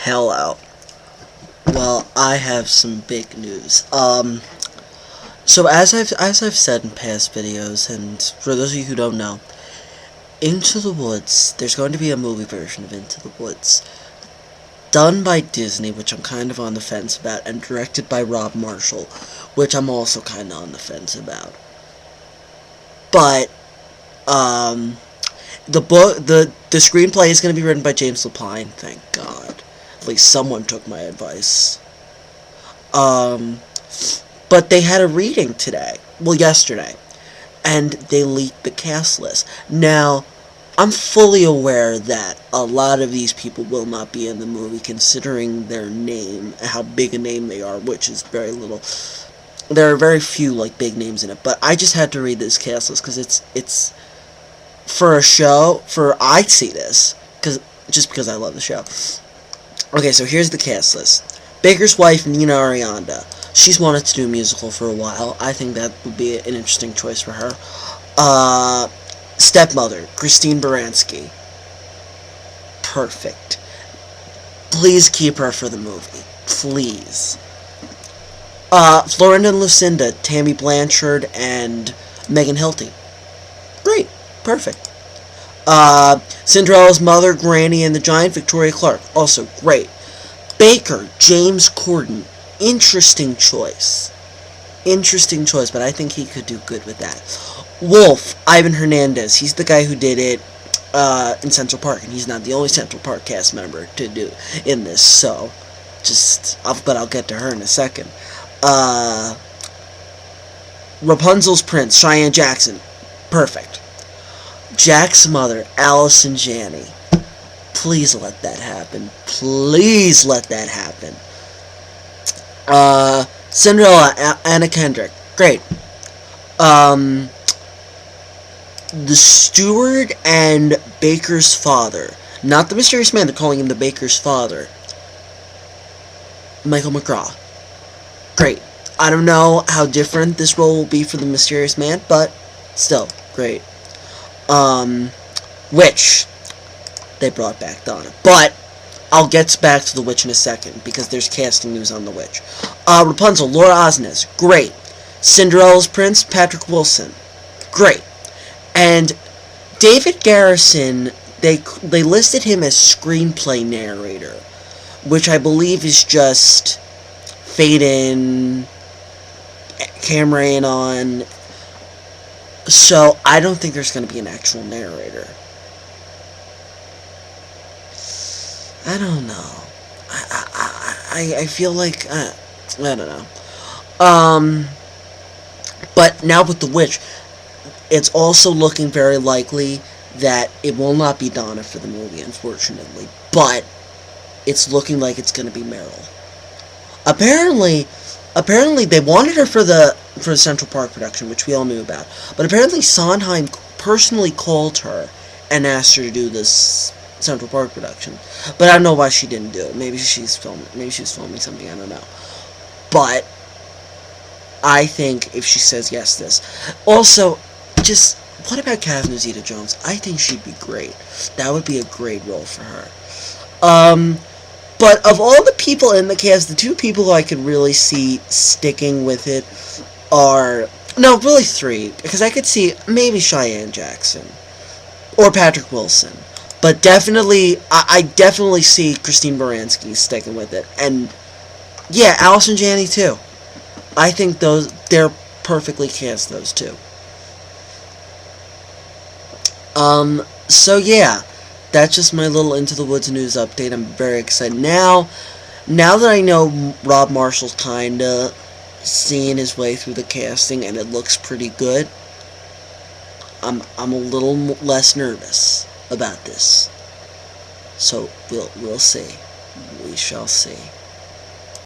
Hello. Well, I have some big news. So as I've said in past videos, and for those of you who don't know, Into the Woods, there's going to be a movie version of Into the Woods, done by Disney, which I'm kind of on the fence about, and directed by Rob Marshall, which I'm also kind of on the fence about. But, the screenplay is going to be written by James Lapine, thank God. At least someone took my advice. But they had a reading today. Well, yesterday. And they leaked the cast list. Now, I'm fully aware that a lot of these people will not be in the movie, considering their name, and how big a name they are, which is very little. There are very few, big names in it. But I just had to read this cast list, because it's for a show, I see this, just because I love the show. Okay, so here's the cast list. Baker's wife, Nina Arianda. She's wanted to do a musical for a while. I think that would be an interesting choice for her. Stepmother, Christine Baranski. Perfect. Please keep her for the movie. Please. Florinda and Lucinda, Tammy Blanchard, and Megan Hilty. Great. Perfect. Cinderella's mother, Granny, and the Giant, Victoria Clark. Also great. Baker, James Corden. Interesting choice. Interesting choice, but I think he could do good with that. Wolf, Ivan Hernandez. He's the guy who did it in Central Park, and he's not the only Central Park cast member to do in this, so but I'll get to her in a second. Rapunzel's prince, Cheyenne Jackson. Perfect. Jack's mother, Allison Janney. Please let that happen. Please let that happen. Cinderella, Anna Kendrick. Great. The steward and Baker's father. Not the mysterious man, they're calling him the Baker's father. Michael McGraw. Great. I don't know how different this role will be for the mysterious man, but still, great. Witch. They brought back Donna. But I'll get back to the witch in a second, because there's casting news on the witch. Rapunzel, Laura Osnes. Great. Cinderella's prince, Patrick Wilson. Great. And David Garrison, they listed him as screenplay narrator, which I believe is just fade in, camera in on. So I don't think there's going to be an actual narrator. I don't know. I feel like I don't know. But now with the witch, it's also looking very likely that it will not be Donna for the movie, unfortunately. But it's looking like it's going to be Meryl. Apparently they wanted her for the Central Park production, which we all knew about. But apparently Sondheim personally called her and asked her to do this Central Park production. But I don't know why she didn't do it. Maybe she was filming something, I don't know. But I think if she says yes to this. Also, just what about Catherine Zeta-Jones? I think she'd be great. That would be a great role for her. But of all the people in the cast, the two people who I could really see sticking with it are... No, really three. Because I could see maybe Cheyenne Jackson. Or Patrick Wilson. But definitely, I definitely see Christine Baranski sticking with it. And, yeah, Allison Janney too. I think they're perfectly cast, those two. So yeah, that's just my little Into the Woods news update. I'm very excited. Now that I know Rob Marshall's kinda seeing his way through the casting and it looks pretty good, I'm a little less nervous about this. So we'll see. We shall see.